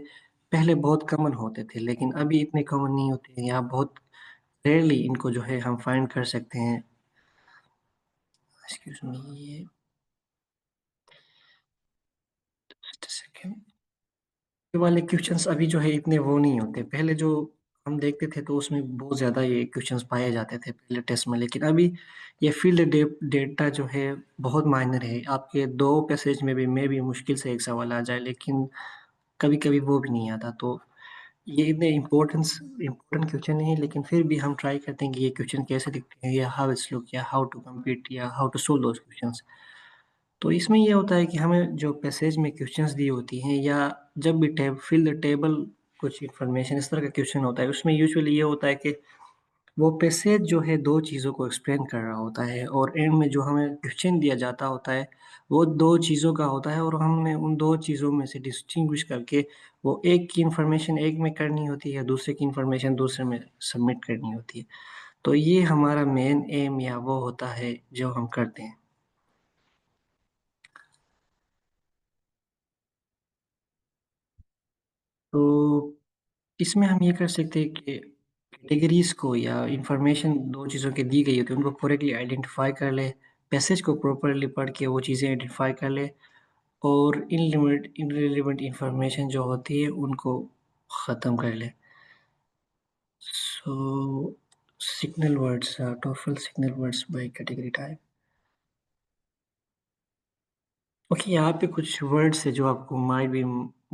पहले बहुत कॉमन होते थे, लेकिन अभी इतने कॉमन नहीं होते हैं, या बहुत रेयरली इनको जो है हम फाइंड कर सकते हैं। एक्सक्यूज मी, ये जस्ट सेकंड। ये वाले क्वेश्चंस अभी जो है इतने वो नहीं होते, पहले जो हम देखते थे तो उसमें बहुत ज़्यादा ये क्वेश्चंस पाए जाते थे पहले टेस्ट में, लेकिन अभी ये फील्ड डेटा जो है बहुत मायनर है। आपके 2 पैसेज में भी मे बी मुश्किल से 1 सवाल आ जाए, लेकिन कभी-कभी वो भी नहीं आता। तो ये इतने इम्पोर्टेंट क्वेश्चन नहीं है, लेकिन फिर भी हम ट्राई करते हैं कि ये क्वेश्चन कैसे दिखते हैं, या हाउ इट्स लुक, या हाउ टू कम्पीट, या how to solve those questions. तो इसमें ये होता है कि हमें जो पैसेज में क्वेश्चंस दी होती हैं, या जब भी टेब फिल द टेबल कुछ इन्फॉर्मेशन इस तरह का क्वेश्चन होता है, उसमें यूजुअली ये होता है कि वो पैसेज जो है 2 चीज़ों को एक्सप्लेन कर रहा होता है, और एंड में जो हमें क्वेश्चन दिया जाता होता है वो 2 चीज़ों का होता है, और हमने उन 2 चीज़ों में से डिस्टिंग्विश करके वो एक की इन्फॉर्मेशन एक में करनी होती है, दूसरे की इन्फॉर्मेशन दूसरे में सबमिट करनी होती है। तो ये हमारा मेन एम या वो होता है जो हम करते हैं। तो इसमें हम ये कर सकते हैं कि कैटेगरीज़ को या इन्फॉर्मेशन 2 चीज़ों की दी गई होती है, उनको करेक्टली आइडेंटिफ़ाई कर लें, पैसेज को प्रॉपर्ली पढ़ के वो चीज़ें आइडेंटिफ़ाई कर लें, और इररिलेवेंट इन्फॉर्मेशन जो होती है उनको ख़त्म कर लें। So signal words, total signal words by category type. Okay, यहाँ पे कुछ वर्ड्स है जो आपको माइट बी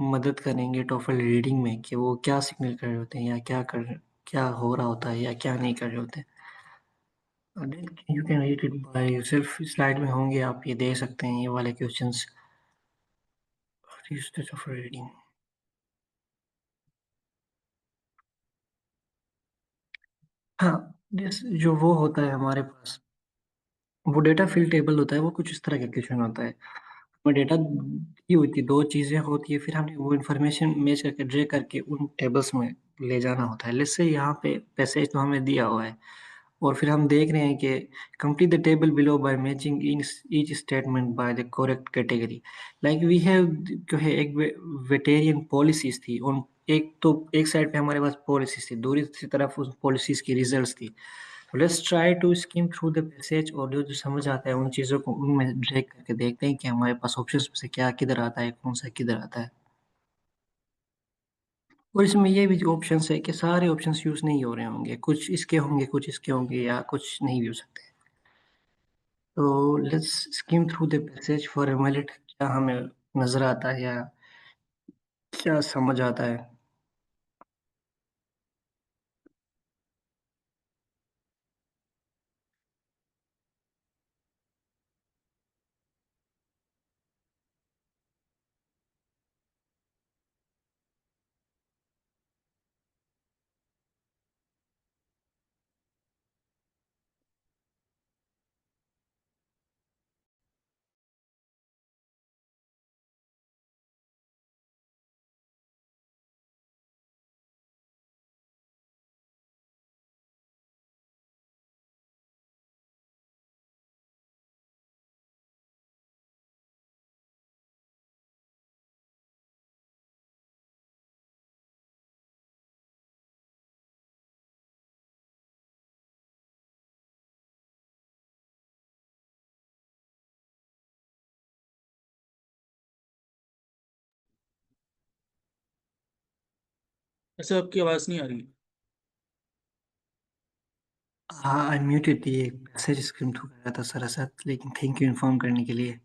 मदद करेंगे टोफल रीडिंग में, कि वो क्या सिग्नल कर रहे होते हैं, या क्या हो रहा होता है, या क्या नहीं कर रहे होते हैं। Then you can read it by yourself, slide में होंगे, आप ये देख सकते हैं ये वाले क्वेश्चंस। Of reading. हाँ, जो वो होता है हमारे पास, वो डेटा फिल टेबल होता है, वो कुछ इस तरह का क्वेश्चन होता है। हमें डेटा दी होती है, 2 चीज़ें होती है, फिर हमने वो इन्फॉर्मेशन मैच करके ड्रैग करके उन टेबल्स में ले जाना होता है। लेट्स से यहाँ पे पैसेज तो हमें दिया हुआ है, और फिर हम देख रहे हैं कि complete the table below by matching in each statement by the correct category. Like we have जो है एक वेटेरियन पॉलिसीज़ थी, उन एक साइड पे हमारे पास पॉलिसीज़ थी, दूसरी तरफ उस पॉलिसीज़ की रिजल्ट्स थी। Let's try to skim through the passage, और जो जो समझ आता है उन चीज़ों को उनमें ड्रैग करके देखते हैं कि हमारे पास ऑप्शंस में से क्या किधर आता है, कौन सा किधर आता है। और इसमें ये भी जो ऑप्शंस है कि सारे ऑप्शंस यूज़ नहीं हो रहे होंगे, कुछ इसके होंगे, या कुछ नहीं भी हो सकते। तो let's scheme through the passage for a minute, क्या हमें नज़र आता है या क्या समझ आता है। ऐसे आपकी आवाज़ नहीं आ रही। हाँ, आई म्यूटेड, ये मैसेज स्क्रीन थ्रू कर रहा था सरासर, लेकिन थैंक यू इन्फॉर्म करने के लिए।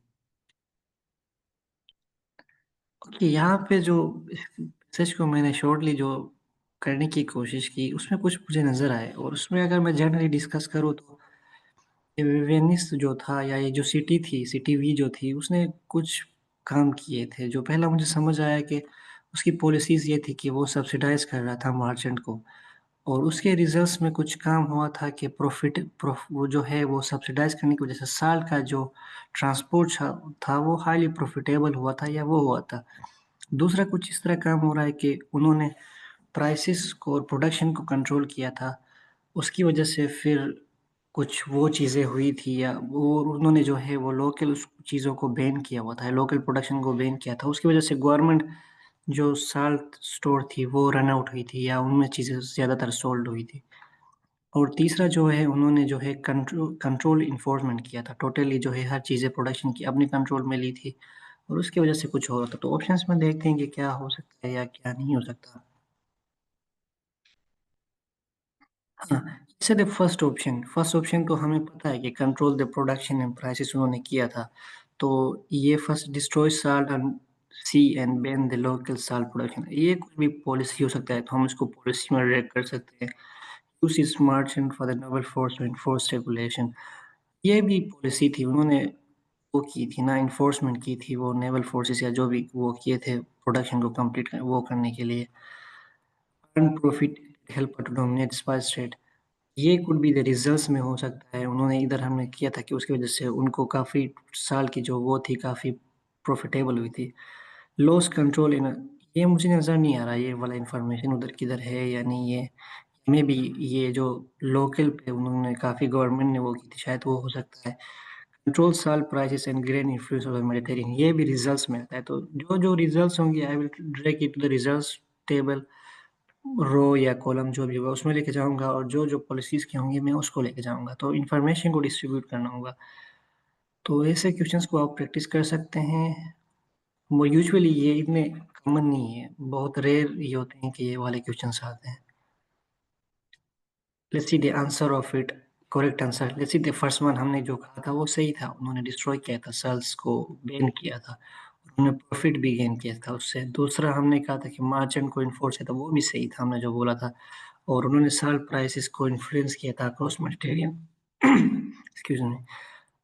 ओके, यहाँ पे जो मैसेज को मैंने शॉर्टली जो करने की कोशिश की, उसमें कुछ मुझे नज़र आए, और उसमें अगर मैं जनरली डिस्कस करूँ तो ये वेनिस जो था, या ये जो सिटी थी, सिटी वी जो थी, उसने कुछ काम किए थे। जो पहला मुझे समझ आया कि उसकी पॉलिसीज़ ये थी कि वो सब्सिडाइज़ कर रहा था मर्चेंट को, और उसके रिज़ल्ट्स में कुछ काम हुआ था कि वो जो है वो सब्सिडाइज़ करने की वज़ह से साल का जो ट्रांसपोर्ट था वो हाईली प्रॉफ़िटेबल हुआ था, या वो हुआ था। दूसरा कुछ इस तरह काम हो रहा है कि उन्होंने प्राइसेस को और प्रोडक्शन को कंट्रोल किया था, उसकी वजह से फिर कुछ वो चीज़ें हुई थी, या वो उन्होंने जो है वो लोकल उस चीज़ों को बैन किया हुआ था, लोकल प्रोडक्शन को बैन किया था। उसकी वजह से गवर्नमेंट जो साल्ट स्टोर थी वो रन आउट हुई थी, या उनमें चीज़ें ज़्यादातर सोल्ड हुई थी। और तीसरा जो है उन्होंने जो है कंट्रोल इन्फोर्समेंट किया था, टोटली जो है हर चीज़ें प्रोडक्शन की अपने कंट्रोल में ली थी, और उसकी वजह से कुछ हो रहा था। तो ऑप्शंस में देखते हैं कि क्या हो सकता है या क्या नहीं हो सकता। हाँ, जैसे द फर्स्ट ऑप्शन तो हमें पता है कि control the production and prices उन्होंने किया था। तो ये first destroy salt and sea and ban the local salt production, ये कुछ भी पॉलिसी हो सकता है, तो हम इसको पॉलिसी में रेट कर सकते हैं। Use is margin for the noble force to enforce regulation, ये भी पॉलिसी थी, उन्होंने वो की थी ना, इन्फोर्समेंट की थी, वो नेवल फोर्सेस या जो भी वो किए थे प्रोडक्शन को कंप्लीट वो करने के लिए। Earn profit help to dominate spice trade, ये कुड बी द रिजल्ट्स में हो सकता है, उन्होंने इधर हमने किया था कि उसकी वजह से उनको काफ़ी साल की जो वो थी काफ़ी प्रॉफिटेबल हुई थी। लॉस कंट्रोल इन, ये मुझे नज़र नहीं आ रहा ये वाला इंफॉर्मेशन उधर किधर है या नहीं है। मे बी ये जो लोकल पे उन्होंने काफ़ी गवर्नमेंट ने वो की थी, शायद वो हो सकता है। कंट्रोल साल prices and grain influence of the Mediterranean, ये भी रिजल्ट्स में आता है। तो जो जो रिजल्ट्स होंगे I will drag it to the results table, row या कॉलम जो भी होगा उसमें लेके जाऊंगा, और जो जो पॉलिसीज की होंगी मैं उसको लेके जाऊंगा, तो इन्फॉर्मेशन को डिस्ट्रीब्यूट करना होगा। तो ऐसे क्वेश्चंस को आप प्रैक्टिस कर सकते हैं। वो यूजुअली ये इतने कॉमन नहीं है, बहुत रेयर ये होते हैं कि ये वाले क्वेश्चंस आते हैं। Let's see the answer of it, correct answer. Let's see the first one, हमने जो कहा था वो सही था, उन्होंने डिस्ट्रॉय किया था, सेल्स को बैन किया था, उन्होंने प्रॉफिट भी गेन किया था उससे। दूसरा हमने कहा था कि मार्जिन को इन्फोर्स किया था, वो भी सही था हमने जो बोला था, और उन्होंने साल प्राइसेस को इन्फ्लुएंस किया था अक्रॉस मेडिटेरियन एक्सक्यूज मी।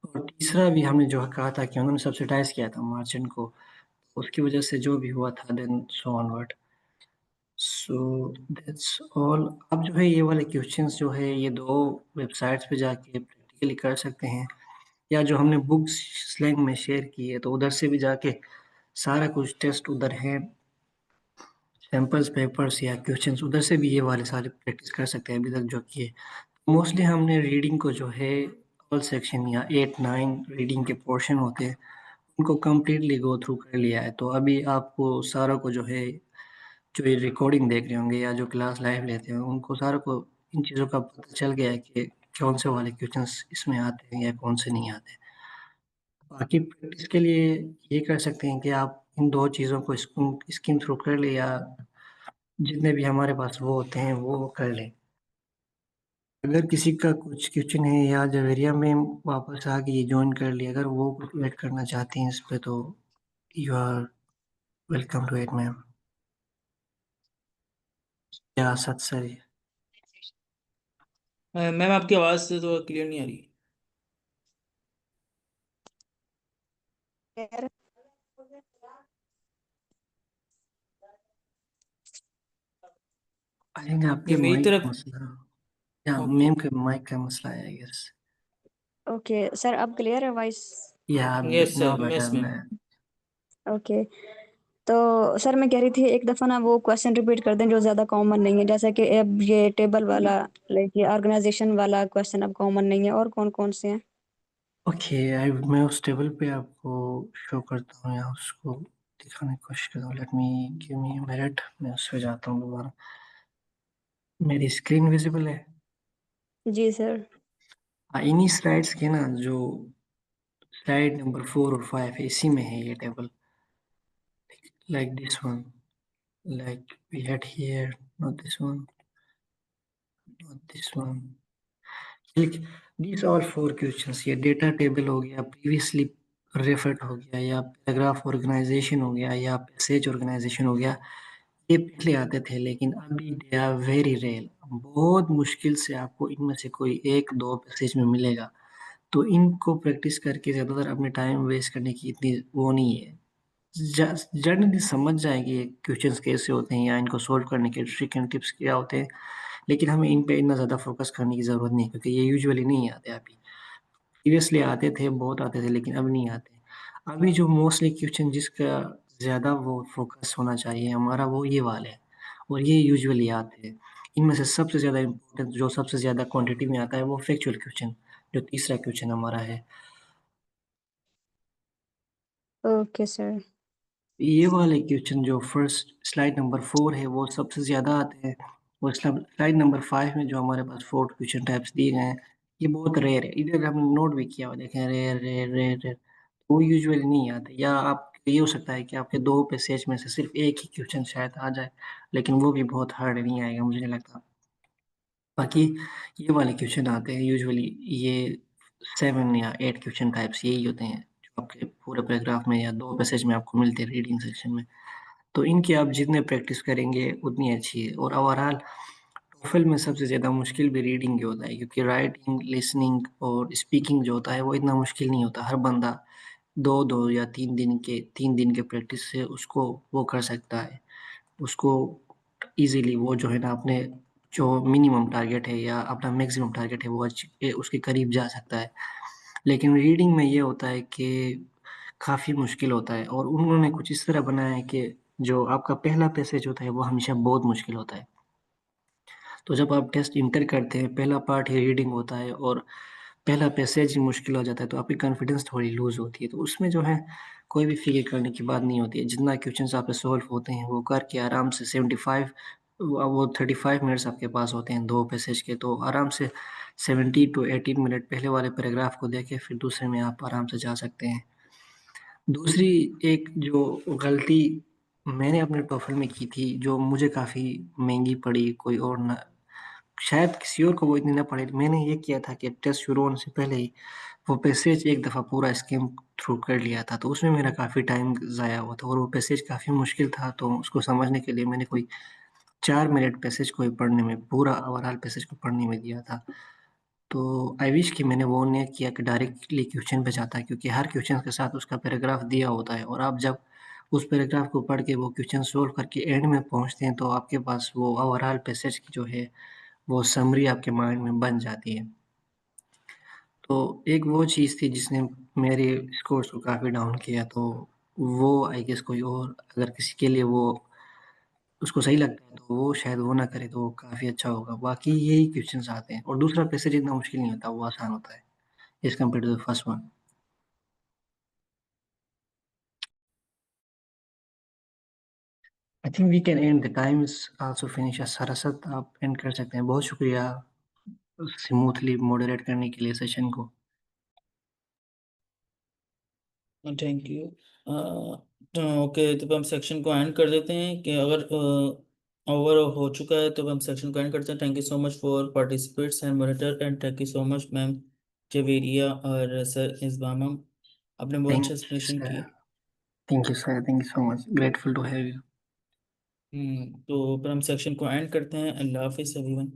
और तीसरा भी हमने जो कहा था कि उन्होंने सब्सिडाइज किया था मार्जिन को, उसकी वजह से जो भी हुआ था, then so onward. So that's all. अब जो है ये वाले क्वेश्चंस जो है ये दो वेबसाइट्स पे जाके प्रैक्टिकली कर सकते हैं, या जो हमने बुक्स स्लैंग में शेयर की है तो उधर से भी जाके सारा कुछ टेस्ट उधर है, सैम्पल्स पेपर्स या क्वेश्चंस उधर से भी ये वाले सारे प्रैक्टिस कर सकते हैं अभी तक जो किए। मोस्टली हमने रीडिंग को जो है ऑल सेक्शन या 8-9 रीडिंग के पोर्शन होते हैं उनको कम्प्लीटली गो थ्रू कर लिया है। तो अभी आपको सारों को जो है, जो ये रिकॉर्डिंग देख रहे होंगे या जो क्लास लाइव लेते हैं उनको सारों को इन चीज़ों का पता चल गया है कि कौन से वाले क्वेश्चंस इसमें आते हैं या कौन से नहीं आते। बाकी प्रैक्टिस के लिए ये कर सकते हैं कि आप इन दो चीज़ों को स्किम थ्रू कर ले, या जितने भी हमारे पास वो होते हैं वो कर लें। अगर किसी का कुछ क्वेश्चन है या जवेरिया में वापस आ गई ज्वाइन कर लिया, अगर वो कुछ ऐड करना चाहती हैं इस पे तो you are welcome to it ma'am, या सत सर। मैम आपकी आवाज़ से तो क्लियर नहीं आ रही। आई थिंक आपके ये मेरी माइक का तरफ। मसला, या ओके। मैम के माइक का मसला है आई गेस। ओके सर, अब क्लियर है वॉइस? या yes no sir, better yes ma'am. मैं। ओके। तो सर मैं कह रही थी एक दफ़ा ना वो क्वेश्चन रिपीट कर दें जो ज़्यादा कॉमन नहीं है, जैसे कि अब ये टेबल वाला, लाइक ये ऑर्गेनाइजेशन वाला क्वेश्चन अब कॉमन नहीं है, और कौन कौन से हैं? ओके, आई मैं उस टेबल पे आपको शो करता हूँ या उसको दिखाने की कोशिश करता हूँ। Let me give me a minute, मैं उस पे जाता हूँ दोबारा। मेरी स्क्रीन विजिबल है? जी सर। हाँ, इन्हीं स्लाइड्स के ना जो स्लाइड नंबर 4 और 5 है इसी में है ये table, like this one, like we had here, not this one, not this one. ठीक, these all 4 क्वेश्चंस, ये डेटा टेबल हो गया, प्रीवियसली रेफर्ड हो गया, या पैराग्राफ ऑर्गेनाइजेशन हो गया, या पैसेज ऑर्गेनाइजेशन हो गया, ये पहले आते थे लेकिन अभी दे आर वेरी रेयर। बहुत मुश्किल से आपको इनमें से कोई एक दो पैसेज में मिलेगा, तो इनको प्रैक्टिस करके ज़्यादातर अपने टाइम वेस्ट करने की इतनी वो नहीं है। जनरली समझ जाएंगे क्वेश्चंस कैसे होते हैं या इनको सॉल्व करने के ट्रिक एंड टिप्स क्या होते हैं, लेकिन हमें इन पे इतना ज़्यादा फोकस करने की ज़रूरत नहीं है क्योंकि ये यूजुअली नहीं आते अभी। प्रीवियसली आते थे, बहुत आते थे, लेकिन अब नहीं आते। अभी जो मोस्टली क्वेश्चन जिसका ज़्यादा वो फोकस होना चाहिए हमारा वो ये वाले हैं, और ये यूजुअली आते हैं। इनमें से सबसे ज़्यादा इम्पोर्टेंट जो सबसे ज़्यादा क्वांटिटी में आता है वो फैक्चुअल क्वेश्चन, जो तीसरा क्वेश्चन हमारा है। Okay sir. ये वाले क्वेश्चन जो फर्स्ट स्लाइड नंबर 4 है वो सबसे ज़्यादा आते हैं, और स्लाइड नंबर 5 में जो हमारे पास 4 क्वेश्चन टाइप्स दिए गए हैं, ये बहुत रेयर है। इधर हमने नोट भी किया हुआ, देखें, रेयर रेयर रेयर रेयर, वो यूजुअली नहीं आते। या आप ये हो सकता है कि आपके 2 पैसेज में से सिर्फ एक ही क्वेश्चन शायद आ जाए, लेकिन वो भी बहुत हार्ड नहीं आएगा, मुझे नहीं लगता। बाकी ये वाले क्वेश्चन आते हैं यूजुअली, ये 7 या 8 क्वेश्चन टाइप्स यही होते हैं जो आपके पूरे पैराग्राफ में या 2 पैसेज में आपको मिलते हैं रीडिंग सेक्शन में। तो इनकी आप जितने प्रैक्टिस करेंगे उतनी अच्छी है। और ओवरऑल टोफल में सबसे ज़्यादा मुश्किल भी रीडिंग ही होता है, क्योंकि राइटिंग, लिसनिंग और स्पीकिंग जो होता है वो इतना मुश्किल नहीं होता। हर बंदा 2-2 या 3 दिन के प्रैक्टिस से उसको वो कर सकता है। उसको ईज़िली वो जो है ना अपने जो मिनिमम टारगेट है या अपना मैक्सिमम टारगेट है वो उसके करीब जा सकता है। लेकिन रीडिंग में ये होता है कि काफ़ी मुश्किल होता है, और उन्होंने कुछ इस तरह बनाया है कि जो आपका पहला पैसेज होता है वो हमेशा बहुत मुश्किल होता है। तो जब आप टेस्ट इंटर करते हैं, पहला पार्ट ही रीडिंग होता है और पहला पैसेज ही मुश्किल हो जाता है, तो आपकी कॉन्फिडेंस थोड़ी लूज़ होती है। तो उसमें जो है कोई भी फ़िक्र करने की बात नहीं होती है। जितना क्वेश्चन्स आपके सॉल्व होते हैं वो करके आराम से 75 वो 35 मिनट्स आपके पास होते हैं 2 पैसेज के, तो आराम से 70 टू 18 मिनट पहले वाले पैराग्राफ को देके फिर दूसरे में आप आराम से जा सकते हैं। दूसरी एक जो गलती मैंने अपने टोफ़ल में की थी, जो मुझे काफ़ी महँगी पड़ी, कोई और ना शायद किसी और को वो इतनी ना पड़े। मैंने ये किया था कि टेस्ट शुरू होने से पहले ही वो पैसेज एक दफ़ा पूरा स्किम थ्रू कर लिया था, तो उसमें मेरा काफ़ी टाइम ज़ाया हुआ था, और वो पैसेज काफ़ी मुश्किल था, तो उसको समझने के लिए मैंने कोई 4 मिनट पैसेज को ही पढ़ने में, पूरा ओवरऑल पैसेज को पढ़ने में दिया था। तो आई विश कि मैंने वो नहीं किया कि डायरेक्टली क्वेश्चन पे जाता, क्योंकि हर क्वेश्चन के साथ उसका पैराग्राफ दिया होता है, और आप जब उस पैराग्राफ को पढ़ के वो क्वेश्चन सॉल्व करके एंड में पहुँचते हैं, तो आपके पास वो ओवरऑल पैसेज की जो है, वो समरी आपके माइंड में बन जाती है। तो एक वो चीज़ थी जिसने मेरे स्कोर्स को काफ़ी डाउन किया, तो वो आई गेस कोई और अगर किसी के लिए वो उसको सही लगता है, तो वो शायद वो ना करे, तो काफ़ी अच्छा होगा। बाकी यही क्वेश्चन्स आते हैं, और दूसरा पैसेज इतना मुश्किल नहीं होता, वो आसान होता है as compare to the first one. I think we can end the time is also finish. सरासत आप एंड कर सकते हैं। बहुत शुक्रिया स्मूथली मॉडरेट करने के लिए सेशन को। Thank you. तो ओके, तो हम सेक्शन को एंड कर देते हैं कि अगर ओवर हो चुका है तो हम सेक्शन को एंड करते हैं। Thank you so much for participates and monitor, and thank you so much ma'am Javeria और सर इस्बाम। आपने बहुत थैंक अच्छा यू एक्सप्लेनेशन सर। किया। Thank you sir. Thank you so much. Grateful to have you. तो फिर हम सेक्शन को एंड करते हैं। अल्लाह हाफिज़ एवरीवन।